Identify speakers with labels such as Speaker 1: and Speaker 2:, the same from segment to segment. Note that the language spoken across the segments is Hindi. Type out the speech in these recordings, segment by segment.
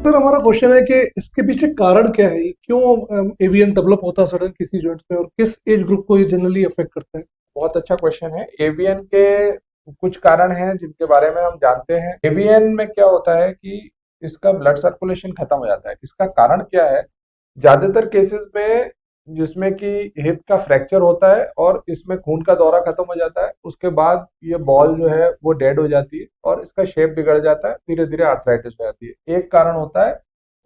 Speaker 1: सर हमारा क्वेश्चन है कि इसके पीछे कारण क्या है? ये क्यों एवीएन डेवलप होता है सडन किसी जॉइंट्स में, और किस एज ग्रुप को ये जनरली अफेक्ट करता है?
Speaker 2: बहुत अच्छा क्वेश्चन है। एवीएन के कुछ कारण हैं जिनके बारे में हम जानते हैं। एवीएन में क्या होता है कि इसका ब्लड सर्कुलेशन खत्म हो जाता है। इसका कारण क्या है? ज्यादातर केसेस में जिसमें कि हिप का फ्रैक्चर होता है और इसमें खून का दौरा खत्म हो जाता है, उसके बाद ये बॉल जो है वो डेड हो जाती है और इसका शेप बिगड़ जाता है, धीरे धीरे आर्थराइटिस हो जाती है। एक कारण होता है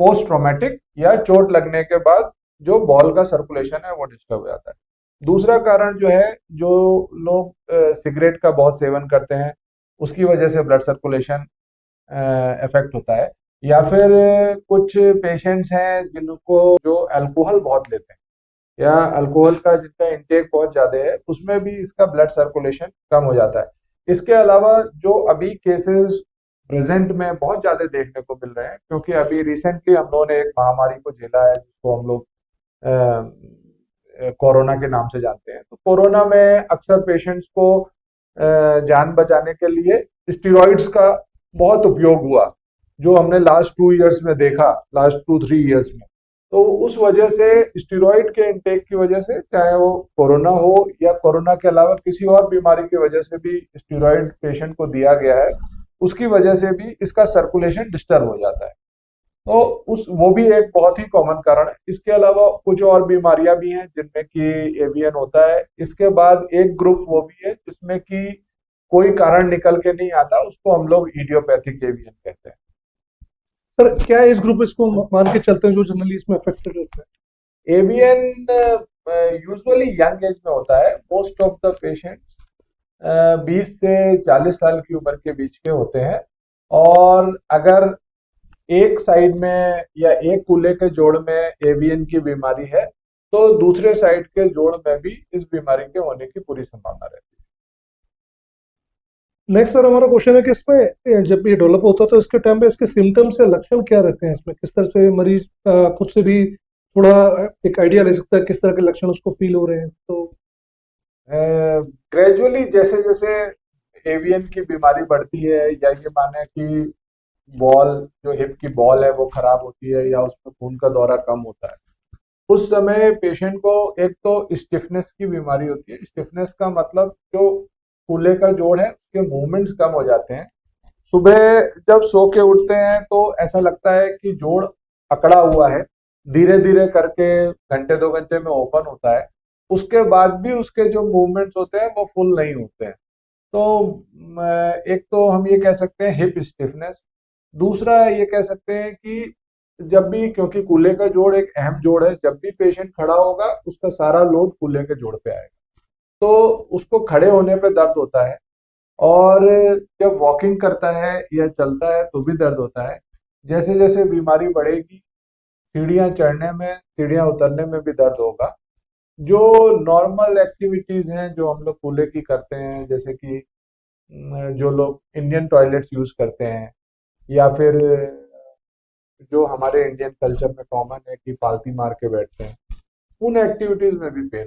Speaker 2: पोस्ट ट्रॉमेटिक या चोट लगने के बाद जो बॉल का सर्कुलेशन है वो डिस्टर्ब हो जाता है। दूसरा कारण जो है, जो लोग सिगरेट का बहुत सेवन करते हैं उसकी वजह से ब्लड सर्कुलेशन इफेक्ट होता है। या फिर कुछ पेशेंट्स हैं जिनको जो अल्कोहल बहुत लेते हैं या अल्कोहल का जिनका इंटेक बहुत ज्यादा है, उसमें भी इसका ब्लड सर्कुलेशन कम हो जाता है। इसके अलावा जो अभी केसेस प्रेजेंट में बहुत ज्यादा देखने को मिल रहे हैं, क्योंकि अभी रिसेंटली हम लोगों ने एक महामारी को झेला है जिसको हम लोग कोरोना के नाम से जानते हैं। तो कोरोना में अक्सर पेशेंट्स को जान बचाने के लिए स्टेरॉइड्स का बहुत उपयोग हुआ, जो हमने लास्ट 2 इयर्स में देखा, लास्ट 2-3 इयर्स में। तो उस वजह से स्टेरॉइड के इनटेक की वजह से, चाहे वो कोरोना हो या कोरोना के अलावा किसी और बीमारी की वजह से भी स्टेरॉइड पेशेंट को दिया गया है, उसकी वजह से भी इसका सर्कुलेशन डिस्टर्ब हो जाता है। तो उस वो भी एक बहुत ही कॉमन कारण है। इसके अलावा कुछ और बीमारियां भी हैं जिनमें कि एवियन होता है। इसके बाद एक ग्रुप वो भी है जिसमें कि कोई कारण निकल के नहीं आता, उसको हम लोग इडियोपैथिक एवियन कहते हैं।
Speaker 1: सर क्या एज ग्रुप इसको मान के चलते हैं जो जनरली इसमें अफेक्टेड रहता है?
Speaker 2: एवियन यूजुअली यंग एज में होता है। मोस्ट ऑफ द पेशेंट्स 20 से 40 साल की उम्र के बीच के होते हैं। और अगर एक साइड में या एक कूल्हे के जोड़ में एवियन की बीमारी है, तो दूसरे साइड के जोड़ में भी इस बीमारी के होने की पूरी संभावना रहती
Speaker 1: नेक्स्ट सर हमारा क्वेश्चन है कि इसमें जब ये डेवलप होता है तो इसके टाइम पे इसके सिम्टम्स या लक्षण क्या रहते हैं? इसमें किस तरह से मरीज खुद से भी थोड़ा एक आइडिया ले सकता है किस तरह के लक्षण उसको फील हो रहे हैं? तो
Speaker 2: है। ग्रेजुअली जैसे जैसे एवियन की बीमारी बढ़ती है, या ये माने कि बॉल, जो हिप की बॉल है वो खराब होती है या उसमें खून का दौरा कम होता है, उस समय पेशेंट को एक तो स्टिफनेस की बीमारी होती है। स्टिफनेस का मतलब जो कूल्हे का जोड़ है उसके मूवमेंट्स कम हो जाते हैं। सुबह जब सो के उठते हैं तो ऐसा लगता है कि जोड़ अकड़ा हुआ है, धीरे धीरे करके घंटे 2 घंटे में ओपन होता है। उसके बाद भी उसके जो मूवमेंट्स होते हैं वो फुल नहीं होते हैं। तो एक तो हम ये कह सकते हैं हिप स्टिफनेस। दूसरा ये कह सकते हैं कि जब भी, क्योंकि कूल्हे का जोड़ एक अहम जोड़ है, जब भी पेशेंट खड़ा होगा उसका सारा लोड कूल्हे के जोड़ पे आएगा, तो उसको खड़े होने पे दर्द होता है। और जब वॉकिंग करता है या चलता है तो भी दर्द होता है। जैसे जैसे बीमारी बढ़ेगी, सीढ़ियाँ चढ़ने में, सीढ़ियाँ उतरने में भी दर्द होगा। जो नॉर्मल एक्टिविटीज हैं जो हम लोग कूल्हे की करते हैं, जैसे कि जो लोग इंडियन टॉयलेट्स यूज करते हैं, या फिर जो हमारे इंडियन कल्चर में कॉमन है कि पालती मार के बैठते हैं, उन एक्टिविटीज में भी पेन